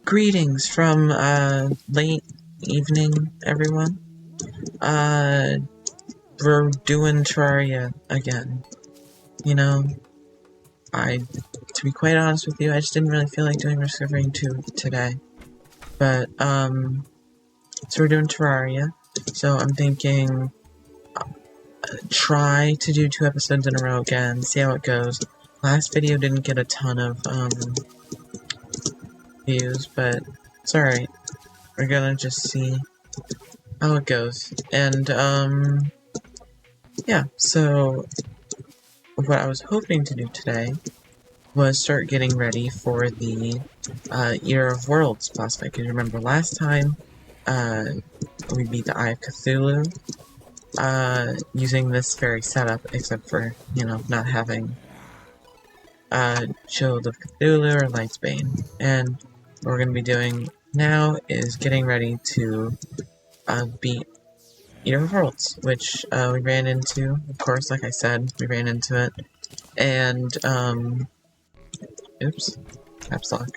Greetings from, late evening, everyone. We're doing Terraria again. You know, to be quite honest with you, I just didn't really feel like doing Risk of Rain 2 today. But, so we're doing Terraria. So I'm thinking, try to do 2 episodes in a row again, see how it goes. Last video didn't get a ton of, views, but it's alright. We're gonna just see how it goes. And, yeah, so what I was hoping to do today was start getting ready for the Year of Worlds boss fight. Because remember last time we beat the Eye of Cthulhu using this very setup, except for, you know, not having Shield of Cthulhu or Light's Bane. And what we're going to be doing now is getting ready to beat Year of Worlds, which we ran into, of course, like I said, we ran into it. And, oops, caps lock.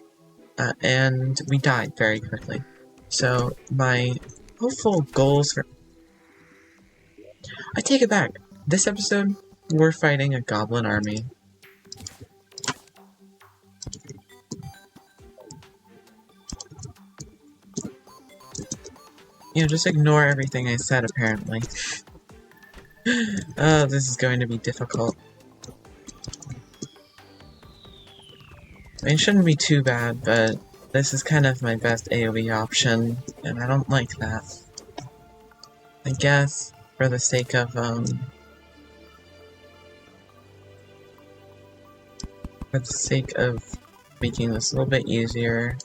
And we died very quickly. So, my hopeful goals for... I take it back. This episode, we're fighting a goblin army. You know, just ignore everything I said, apparently. Oh, this is going to be difficult. I mean, it shouldn't be too bad, but this is kind of my best AoE option, and I don't like that. I guess, for the sake of, making this a little bit easier.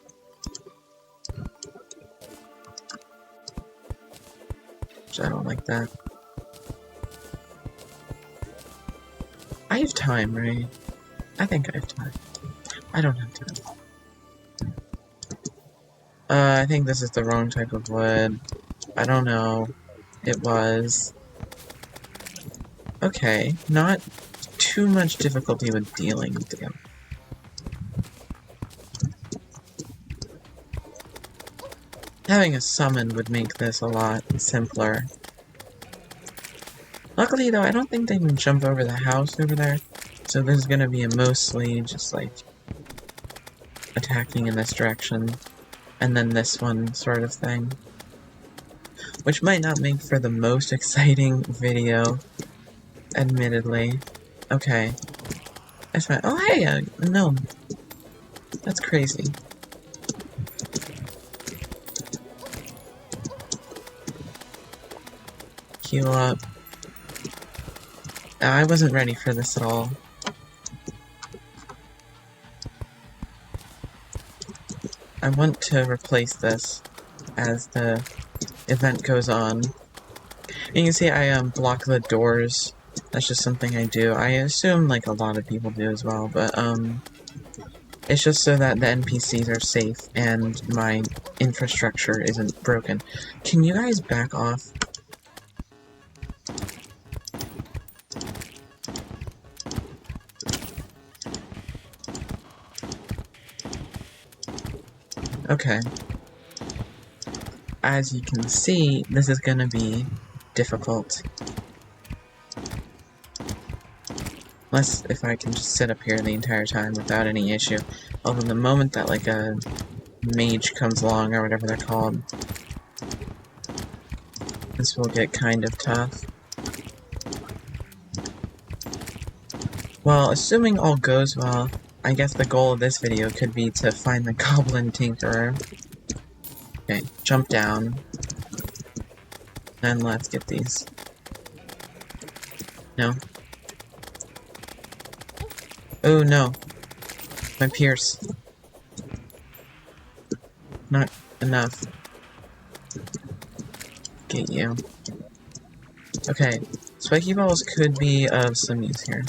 Which I don't like that. I have time, right? I think I have time. I don't have time. I think this is the wrong type of wood. I don't know. It was. Okay, not too much difficulty with dealing with them. Having a summon would make this a lot simpler. Luckily though, I don't think they can jump over the house over there, so this is gonna be mostly just like attacking in this direction, and then this one sort of thing. Which might not make for the most exciting video, admittedly. Okay. That's fine. Oh hey, no. That's crazy. Heal up. I wasn't ready for this at all. I want to replace this as the event goes on. And you can see I block the doors. That's just something I do. I assume like a lot of people do as well, but it's just so that the NPCs are safe and my infrastructure isn't broken. Can you guys back off? Okay. As you can see, this is gonna be difficult. Unless if I can just sit up here the entire time without any issue. Although the moment that like a mage comes along or whatever they're called, this will get kind of tough. Well, assuming all goes well, I guess the goal of this video could be to find the Goblin Tinkerer. Okay, jump down. And let's get these. No. Oh no. My pierce. Not enough. Get you. Okay, spiky balls could be of some use here.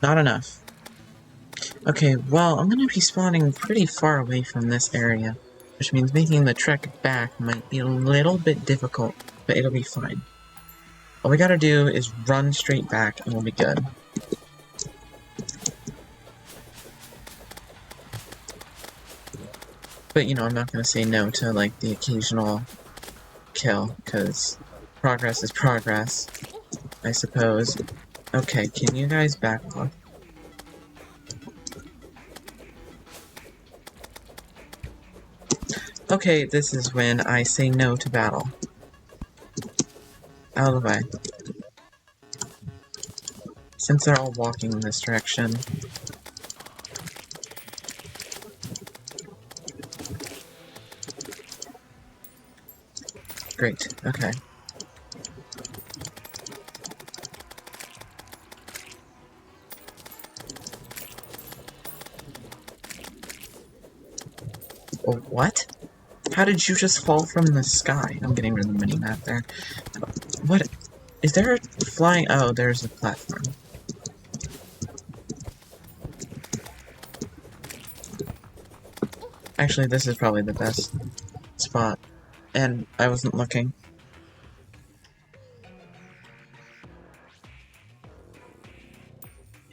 Not enough. Okay, well, I'm gonna be spawning pretty far away from this area, which means making the trek back might be a little bit difficult, but it'll be fine. All we gotta do is run straight back and we'll be good. But, you know, I'm not gonna say no to, like, the occasional kill, because progress is progress, I suppose. Okay, can you guys back off? Okay, this is when I say no to battle. Out of the way. Since they're all walking in this direction. Great, okay. Oh, what? How did you just fall from the sky? I'm getting rid of the mini-map there. What? Is there a flying... Oh, there's a platform. Actually, this is probably the best spot. And I wasn't looking.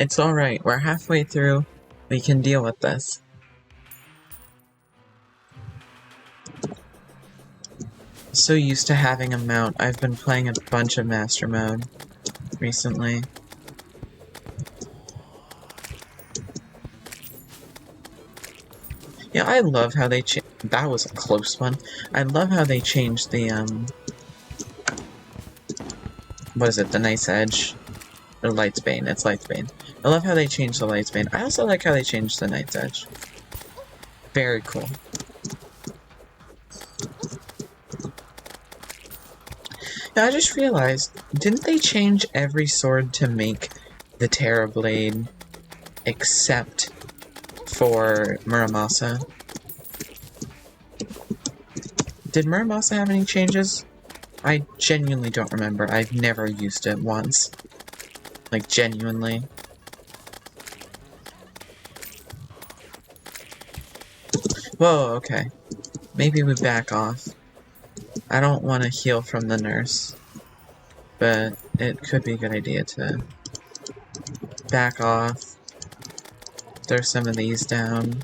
It's alright, we're halfway through. We can deal with this. So used to having a mount, I've been playing a bunch of Master Mode recently. Yeah, I love how they that was a close one. I love how they changed the, what is it, the Night's Edge? Or Light's Bane, it's Light's Bane. I love how they changed the Light's Bane. I also like how they changed the Night's Edge. Very cool. Now, I just realized, didn't they change every sword to make the Terra Blade except for Muramasa? Did Muramasa have any changes? I genuinely don't remember. I've never used it once. Like, genuinely. Whoa, okay. Maybe we back off. I don't want to heal from the nurse, but it could be a good idea to back off. Throw some of these down.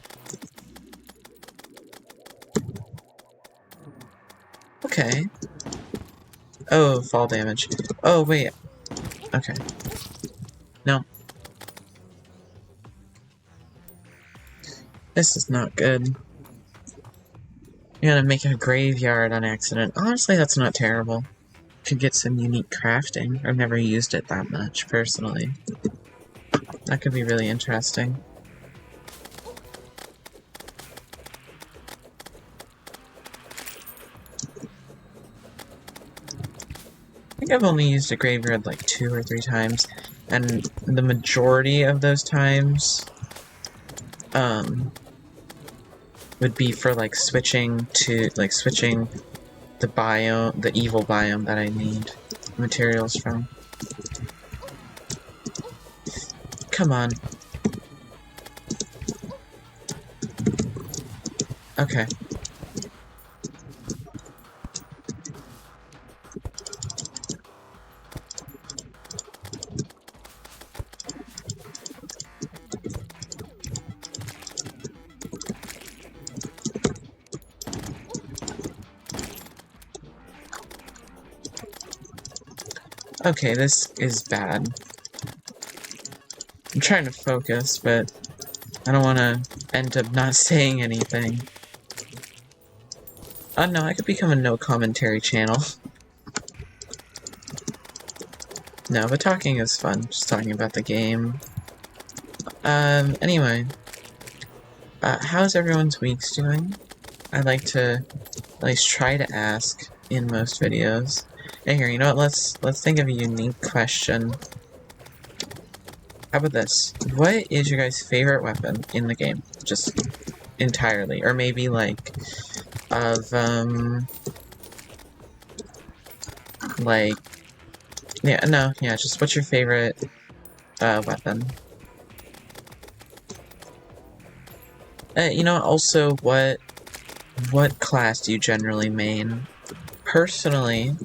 Okay. Oh, fall damage. Oh, wait. Okay. No. This is not good. You're gonna make a graveyard on accident. Honestly, that's not terrible. Could get some unique crafting. I've never used it that much, personally. That could be really interesting. I think I've only used a graveyard like 2 or 3 times, and the majority of those times, would be for like switching the biome, the evil biome that I need materials from. Come on. Okay. Okay, this is bad. I'm trying to focus, but I don't want to end up not saying anything. Oh no, I could become a no commentary channel. No, but talking is fun, just talking about the game. Anyway. How's everyone's weeks doing? I like to at least try to ask in most videos. Hey, here, you know what, let's think of a unique question. How about this? What is your guys' favorite weapon in the game? Just entirely. Or maybe, like, of, like... Yeah, no, yeah, just what's your favorite, weapon? You know, also, what class do you generally main? Personally,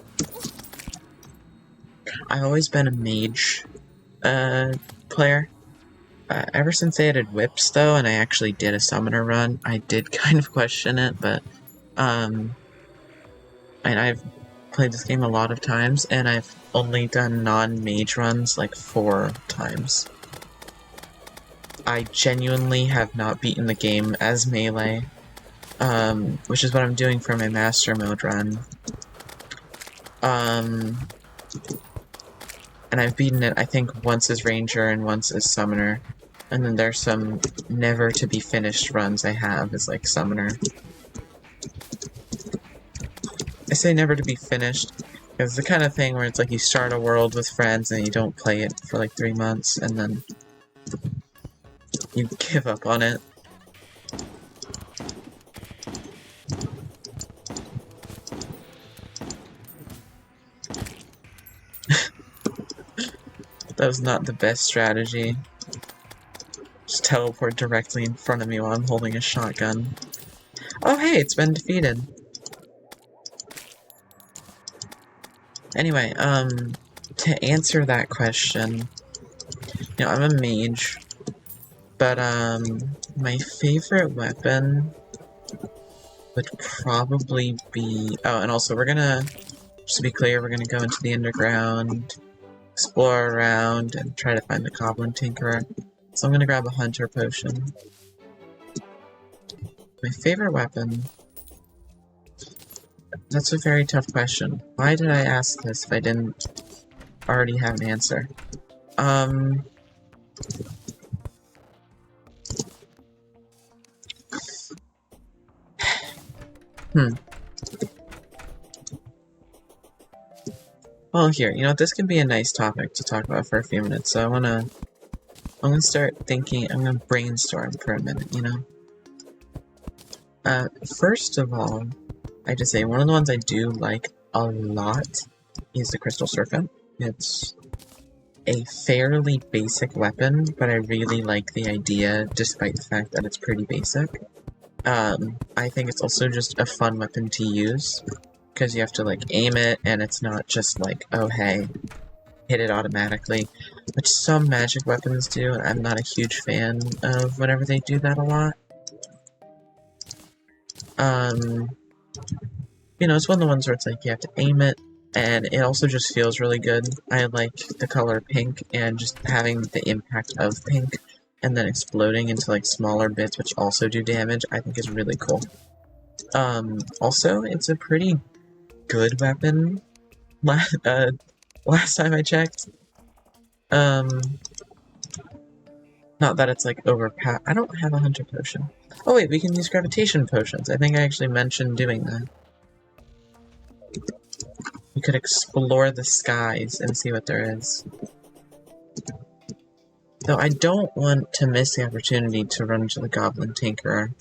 I've always been a mage, player. Ever since they added whips, though, and I actually did a summoner run, I did kind of question it, but, and I've played this game a lot of times, and I've only done non-mage runs like 4 times. I genuinely have not beaten the game as melee, which is what I'm doing for my master mode run. And I've beaten it, I think, once as ranger and once as summoner. And then there's some never-to-be-finished runs I have as, like, summoner. I say never to be finished, because it's the kind of thing where it's like you start a world with friends and you don't play it for like 3 months, and then you give up on it. That was not the best strategy. Just teleport directly in front of me while I'm holding a shotgun. Oh hey, it's been defeated. Anyway, to answer that question, you know, I'm a mage, but, my favorite weapon would probably be... Oh, and also we're gonna, just to be clear, we're gonna go into the underground, explore around, and try to find the Goblin Tinkerer. So I'm gonna grab a Hunter Potion. My favorite weapon... That's a very tough question. Why did I ask this if I didn't already have an answer? Well, here, you know, this could be a nice topic to talk about for a few minutes, so I'm gonna start thinking, I'm gonna brainstorm for a minute, you know? First of all, I have to say, one of the ones I do like a lot is the Crystal Serpent. It's a fairly basic weapon, but I really like the idea, despite the fact that it's pretty basic. I think it's also just a fun weapon to use, because you have to, like, aim it, and it's not just like, oh hey, hit it automatically, which some magic weapons do, and I'm not a huge fan of whenever they do that a lot. You know, it's one of the ones where it's like, you have to aim it, and it also just feels really good. I like the color pink, and just having the impact of pink, and then exploding into, like, smaller bits which also do damage, I think is really cool. Also, it's a pretty good weapon, last time I checked. Not that it's, like, overpowered. I don't have a Hunter Potion. Oh wait, we can use Gravitation Potions. I think I actually mentioned doing that. We could explore the skies and see what there is. Though I don't want to miss the opportunity to run into the Goblin Tinkerer.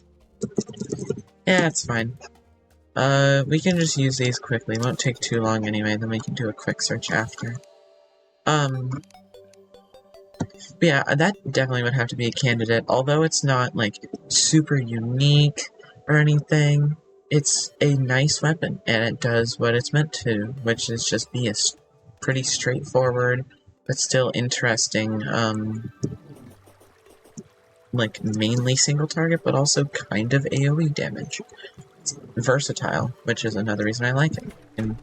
Yeah, it's fine. We can just use these quickly. It won't take too long anyway, then we can do a quick search after. But yeah, that definitely would have to be a candidate. Although it's not, like, super unique or anything, it's a nice weapon, and it does what it's meant to, which is just be a pretty straightforward, but still interesting, like, mainly single target, but also kind of AoE damage. It's versatile, which is another reason I like it. And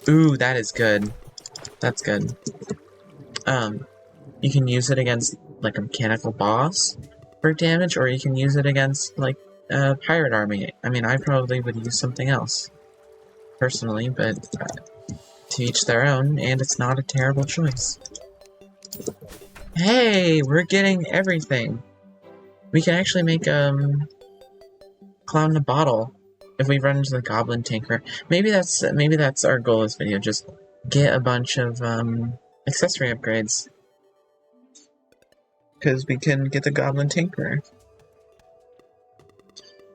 ooh, that is good. That's good. You can use it against, like, a mechanical boss for damage, or you can use it against, like, a pirate army. I mean, I probably would use something else, personally, but to each their own, and it's not a terrible choice. Hey, we're getting everything! We can actually make, Clown in a Bottle if we run into the Goblin Tinkerer. Maybe that's our goal this video, just get a bunch of, accessory upgrades. Because we can get the Goblin Tinkerer.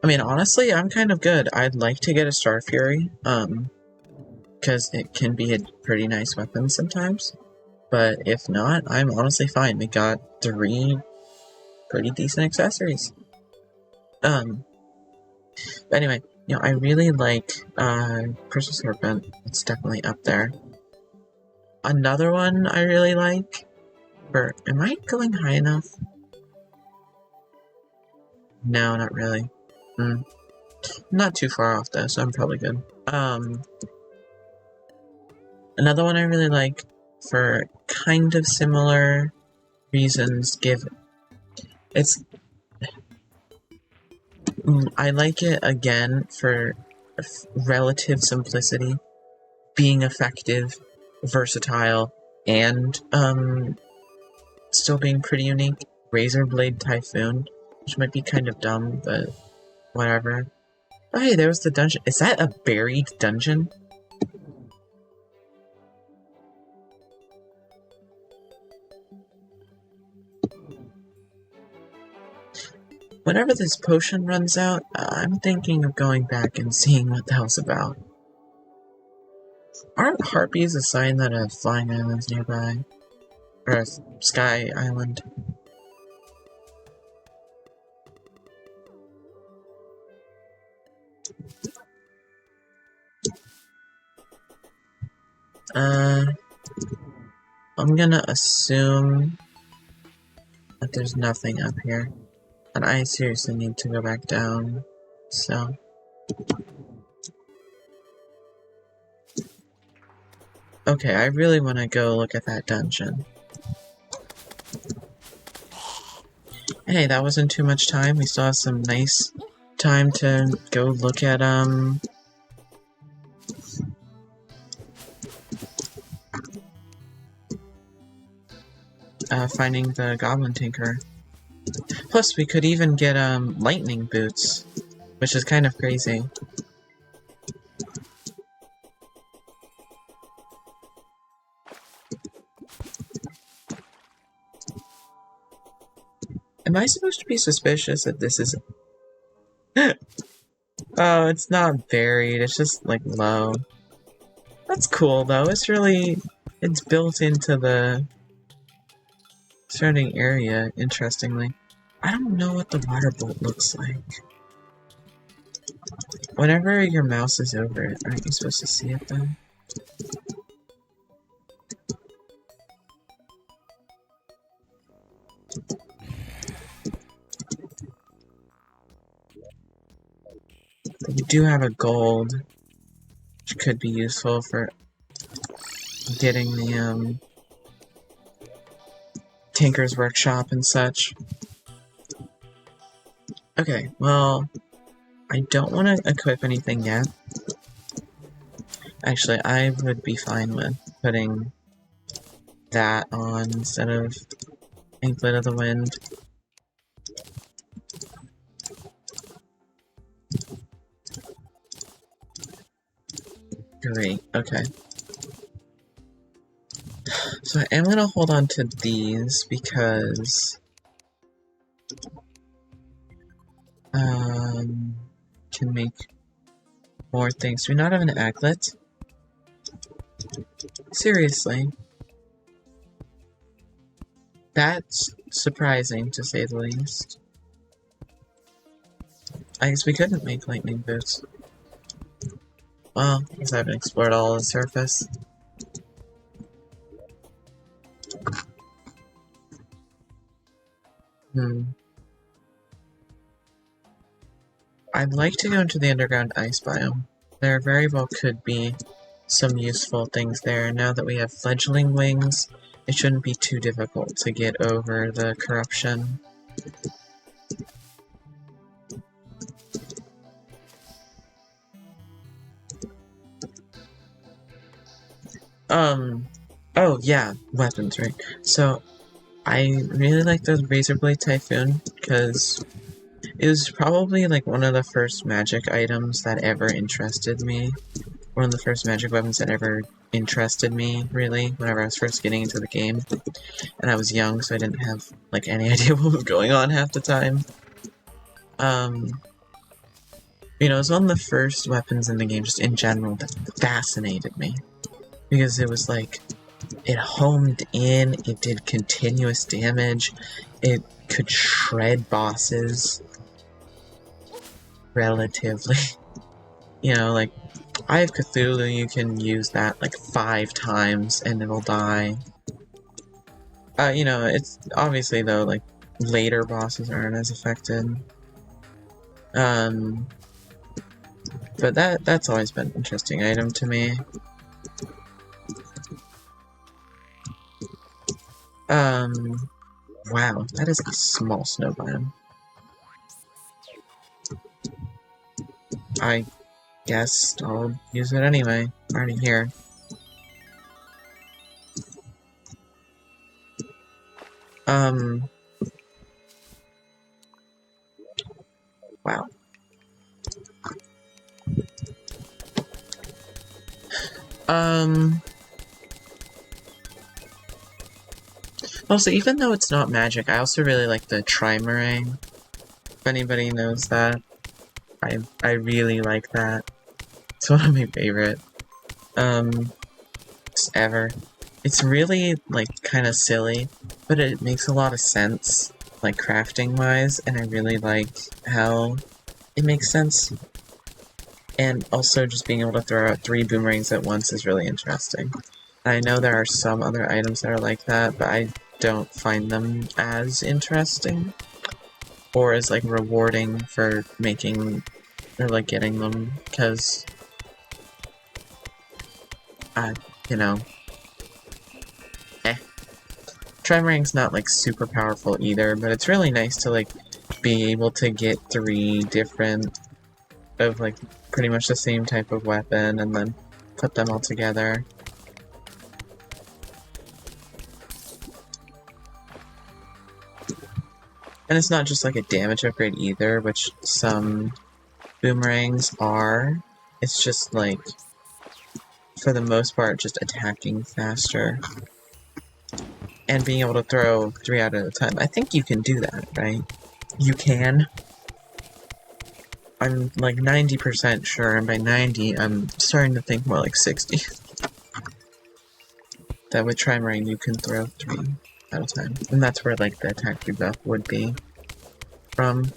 I mean, honestly, I'm kind of good. I'd like to get a Star Fury, because it can be a pretty nice weapon sometimes. But if not, I'm honestly fine. We got 3 pretty decent accessories. But anyway, you know, I really like, Crystal Serpent. It's definitely up there. Another one I really like Or am I going high enough? No, not really. Not too far off though, so I'm probably good. Another one I really like for kind of similar reasons I like it again for relative simplicity, being effective, versatile, and still being pretty unique. Razor Blade Typhoon, which might be kind of dumb, but whatever. Oh hey, there was the dungeon. Is that a buried dungeon? Whenever this potion runs out, I'm thinking of going back and seeing what the hell's about. Aren't harpies a sign that a flying island's nearby? Or a sky island? I'm gonna assume that there's nothing up here. And I seriously need to go back down, so... Okay, I really want to go look at that dungeon. Hey, that wasn't too much time. We still have some nice time to go look at, finding the Goblin Tinker. Plus, we could even get, lightning boots, which is kind of crazy. Am I supposed to be suspicious that this is... Oh, it's not buried, it's just, like, low. That's cool, though. It's really... It's built into the surrounding area, interestingly. I don't know what the water bolt looks like. Whenever your mouse is over it, aren't you supposed to see it, though? But we do have a gold, which could be useful for getting the, Tinker's Workshop and such. Okay, well, I don't want to equip anything yet. Actually, I would be fine with putting that on instead of Anklet of the Wind. Great, okay. So I am gonna hold on to these because can make more things. Do we not have an Anklet? Seriously. That's surprising, to say the least. I guess we couldn't make lightning boots. Well, because I haven't explored all the surface. I'd like to go into the underground ice biome. There very well could be some useful things there. Now that we have fledgling wings, it shouldn't be too difficult to get over the corruption. Oh yeah, weapons, right. So, I really like the Razor Blade Typhoon, because it was probably like one of the first magic items that ever interested me. One of the first magic weapons that ever interested me, really, whenever I was first getting into the game. And I was young, so I didn't have, like, any idea what was going on half the time. You know, it was one of the first weapons in the game, just in general, that fascinated me. Because it was like, it homed in, it did continuous damage, it could shred bosses. Relatively. You know, like, Eye of Cthulhu, you can use that like 5 times and it'll die. You know, it's obviously though, like, later bosses aren't as affected. Um, but that's always been an interesting item to me. Wow, that is a small snow biome. I guess I'll use it anyway. I'm already here. Wow. Also, even though it's not magic, I also really like the Trimarang. If anybody knows that, I really like that. It's one of my favorite, ever. It's really, like, kind of silly, but it makes a lot of sense, like, crafting-wise, and I really like how it makes sense. And also, just being able to throw out 3 boomerangs at once is really interesting. I know there are some other items that are like that, but I don't find them as interesting. Or as, like, rewarding for making, or, like, getting them, because, you know, Trimarang's not, like, super powerful either, but it's really nice to, like, be able to get 3 different of, like, pretty much the same type of weapon and then put them all together. And it's not just, like, a damage upgrade either, which some boomerangs are. It's just, like, for the most part, just attacking faster. And being able to throw 3 out at a time. I think you can do that, right? You can. I'm like 90% sure, and by 90, I'm starting to think more like 60. That with Trimarang, you can throw 3 at a time. And that's where, like, the attack debuff would be from.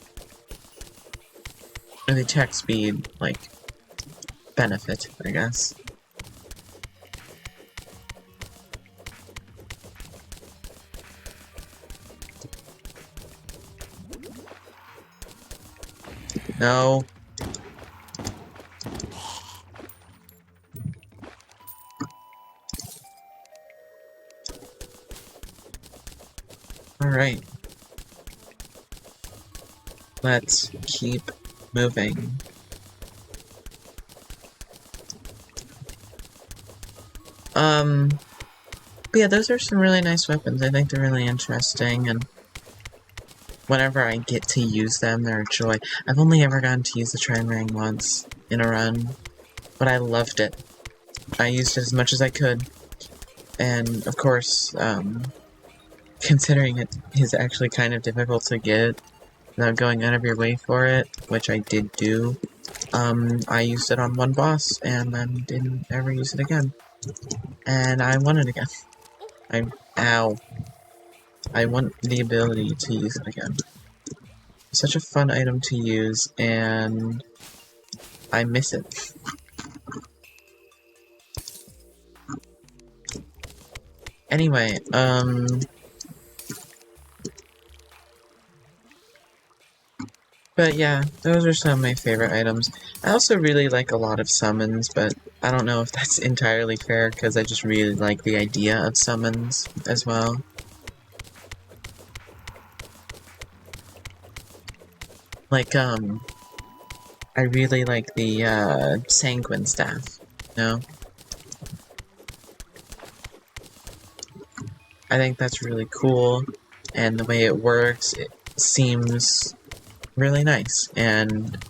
And the attack speed, like, benefit, I guess. No. Alright. Let's keep moving. But yeah, those are some really nice weapons. I think they're really interesting, and whenever I get to use them, they're a joy. I've only ever gotten to use the Trimarang once in a run, but I loved it. I used it as much as I could, and of course, considering it is actually kind of difficult to get without going out of your way for it, which I did do, I used it on one boss, and then didn't ever use it again. And I want it again. Ow. I want the ability to use it again. Such a fun item to use, and I miss it. Anyway, but yeah, those are some of my favorite items. I also really like a lot of summons, but I don't know if that's entirely fair, because I just really like the idea of summons as well. Like, I really like the, Sanguine Staff, you know? I think that's really cool, and the way it works, it seems really nice, and,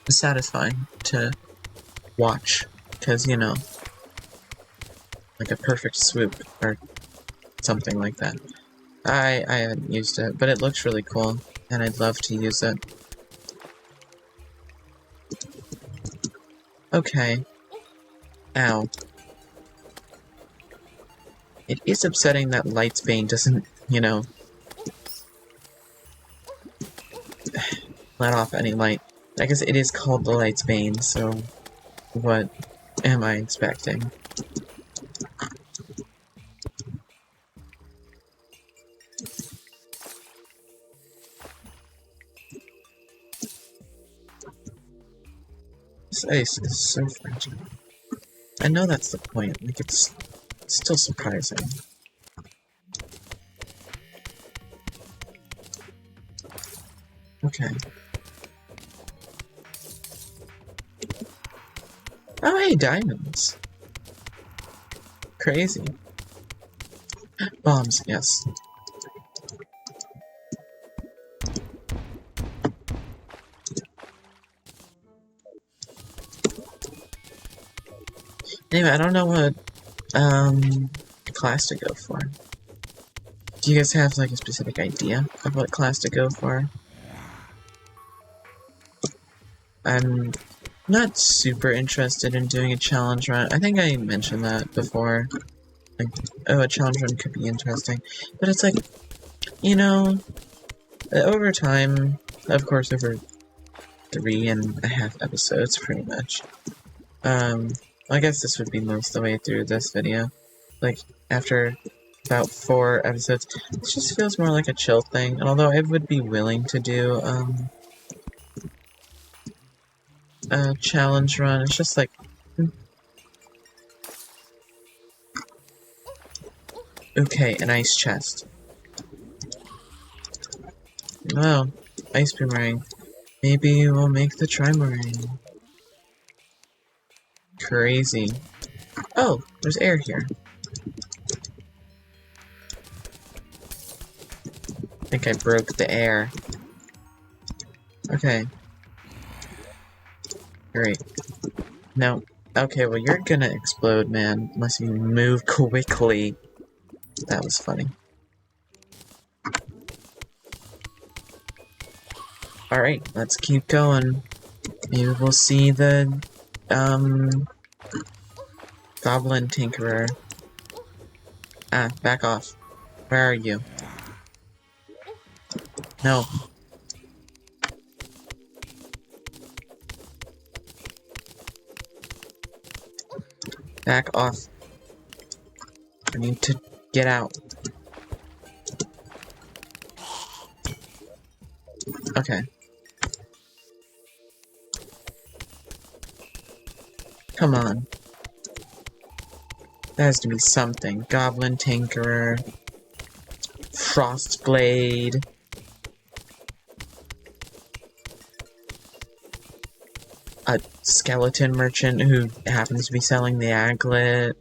satisfying to watch, because, you know, like a perfect swoop, or something like that. I haven't used it, but it looks really cool, and I'd love to use it. Okay. Ow. It is upsetting that Light's Bane doesn't, you know, let off any light. I guess it is called the Light's Bane, so what am I expecting? This ice is so fragile. I know that's the point, like it's still surprising. Okay. Oh hey, diamonds. Crazy. Bombs, yes. Anyway, I don't know what class to go for. Do you guys have like a specific idea of what class to go for? I'm not super interested in doing a challenge run. I think I mentioned that before. Like, oh, a challenge run could be interesting. But it's like, you know, over time, of course, over 3.5 episodes, pretty much. I guess this would be most of the way through this video. Like, after about 4 episodes, it just feels more like a chill thing. And although I would be willing to do, a challenge run, it's just like... Okay, an ice chest. Well, ice boomerang. Maybe we'll make the trimarine. Crazy. Oh, there's air here. I think I broke the air. Okay. Great. No. Okay, well you're gonna explode, man, unless you move quickly. That was funny. Alright, let's keep going. Maybe we'll see the, Goblin Tinkerer. Ah, back off. Where are you? No. Back off. I need to get out. Okay. Come on. There has to be something. Goblin Tinkerer. Frostblade. A skeleton merchant who happens to be selling the aglet.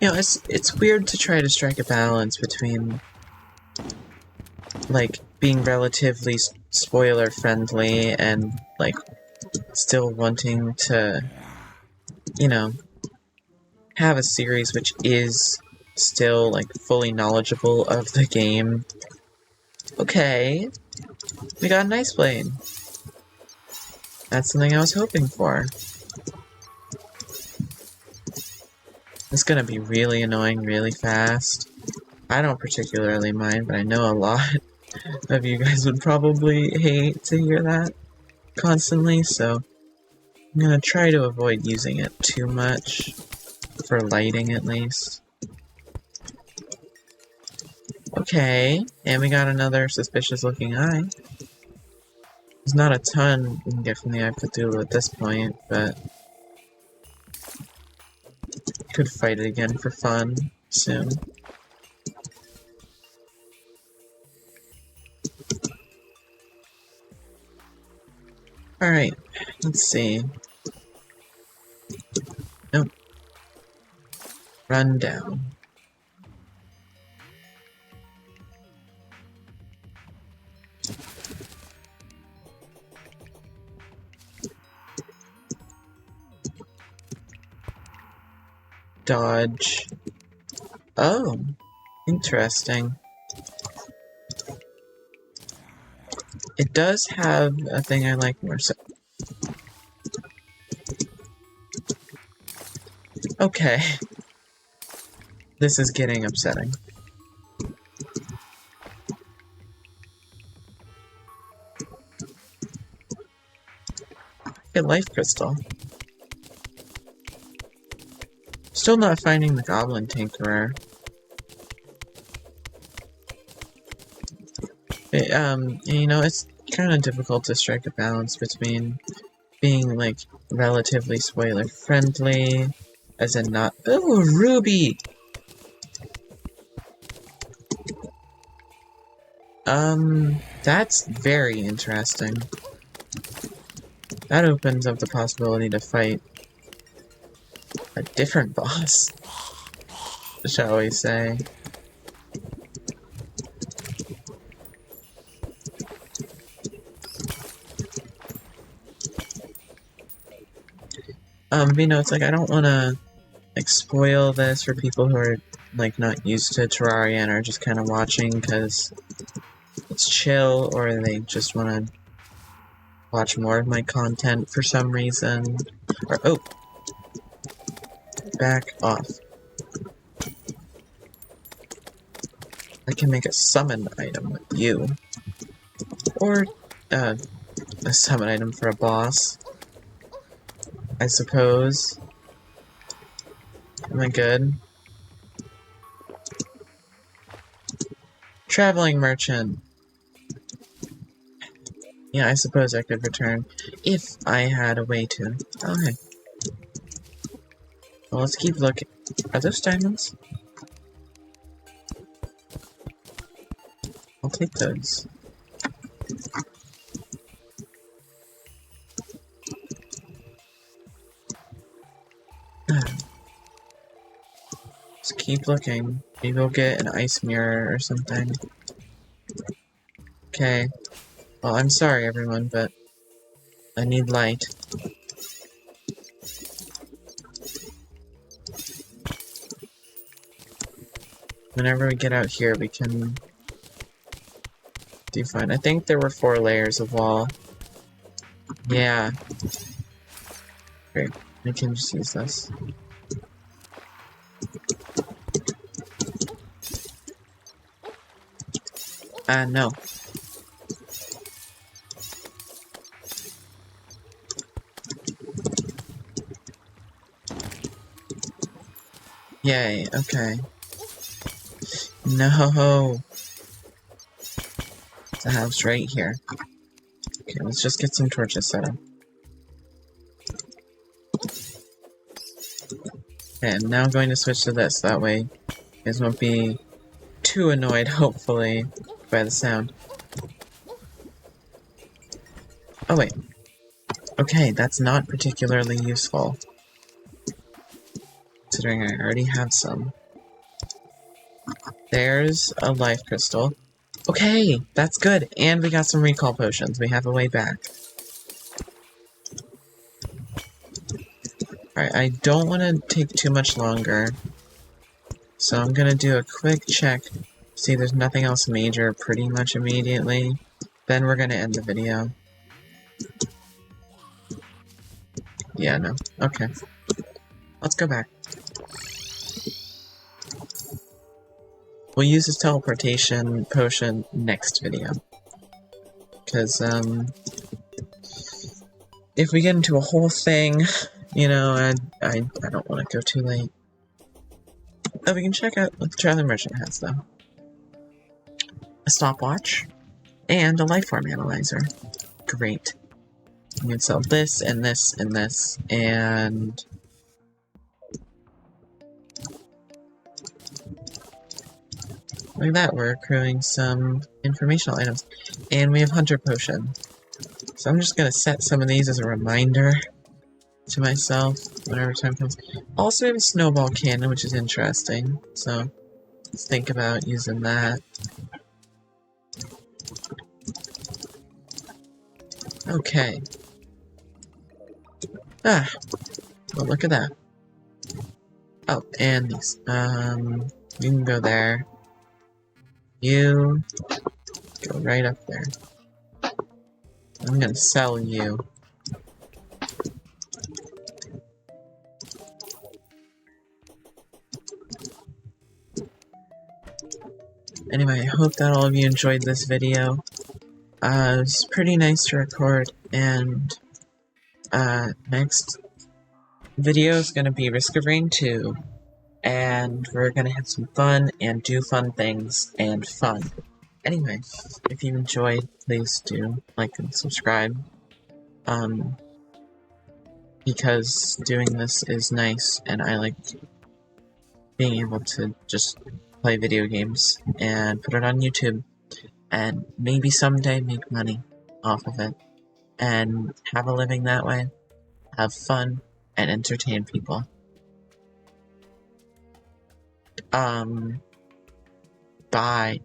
You know, it's weird to try to strike a balance between, like, being relatively spoiler friendly and, like, still wanting to, you know, have a series which is still, like, fully knowledgeable of the game. Okay, we got an ice blade. That's something I was hoping for. It's gonna be really annoying really fast. I don't particularly mind, but I know a lot of you guys would probably hate to hear that constantly, so I'm gonna try to avoid using it too much, for lighting at least. Okay, and we got another suspicious looking eye. There's not a ton you can get from the Eye of Cthulhu at this point, but could fight it again for fun soon. Alright, let's see. Nope. Run down. Dodge. Oh, interesting. It does have a thing I like more so. Okay. This is getting upsetting. A life crystal. Still not finding the goblin tinkerer. You know, it's kind of difficult to strike a balance between being, like, relatively spoiler-friendly, as in not— ooh, Ruby! That's very interesting. That opens up the possibility to fight a different boss, shall we say. You know, it's like, I don't want to, like, spoil this for people who are, like, not used to Terraria and are just kind of watching because it's chill, or they just want to watch more of my content for some reason. Or— oh! Back off. I can make a summon item with you. Or, a summon item for a boss, I suppose. Am I good? Traveling merchant. Yeah, I suppose I could return if I had a way to. Okay. Well, let's keep looking. Are those diamonds? I'll take those. Just keep looking. Maybe we'll get an ice mirror or something. Okay. Well, I'm sorry, everyone, but I need light. Whenever we get out here, we can do fine. I think there were 4 layers of wall. Yeah. Great. We can just use this. No. Yay, okay. No! It's a house right here. Okay, let's just get some torches set up. Okay, I'm now going to switch to this, that way you guys won't be too annoyed, hopefully, by the sound. Oh wait. Okay, that's not particularly useful, considering I already have some. There's a life crystal. Okay, that's good, and we got some recall potions. We have a way back. Alright, I don't want to take too much longer, so I'm gonna do a quick check. See, there's nothing else major pretty much immediately. Then we're gonna end the video. Yeah, no. Okay. Let's go back. We'll use this teleportation potion next video. Because, if we get into a whole thing, you know, I don't want to go too late. Oh, we can check out what the Traveling Merchant has, though. A stopwatch, and a lifeform analyzer. Great. We can sell this, and this, and this, and... Look at that, we're accruing some informational items. And we have Hunter Potion. So I'm just gonna set some of these as a reminder to myself whenever time comes. Also, we have a snowball cannon, which is interesting. So, let's think about using that. Okay. Ah! Well, look at that. Oh, and these. You can go there. You go right up there. I'm gonna sell you. Anyway, I hope that all of you enjoyed this video. It was pretty nice to record, and next video is gonna be Risk of Rain 2, and we're gonna have some fun and do fun things and fun. Anyway, if you enjoyed, please do like and subscribe. Because doing this is nice, and I like being able to just play video games and put it on YouTube, and maybe someday make money off of it, and have a living that way, have fun, and entertain people. Bye.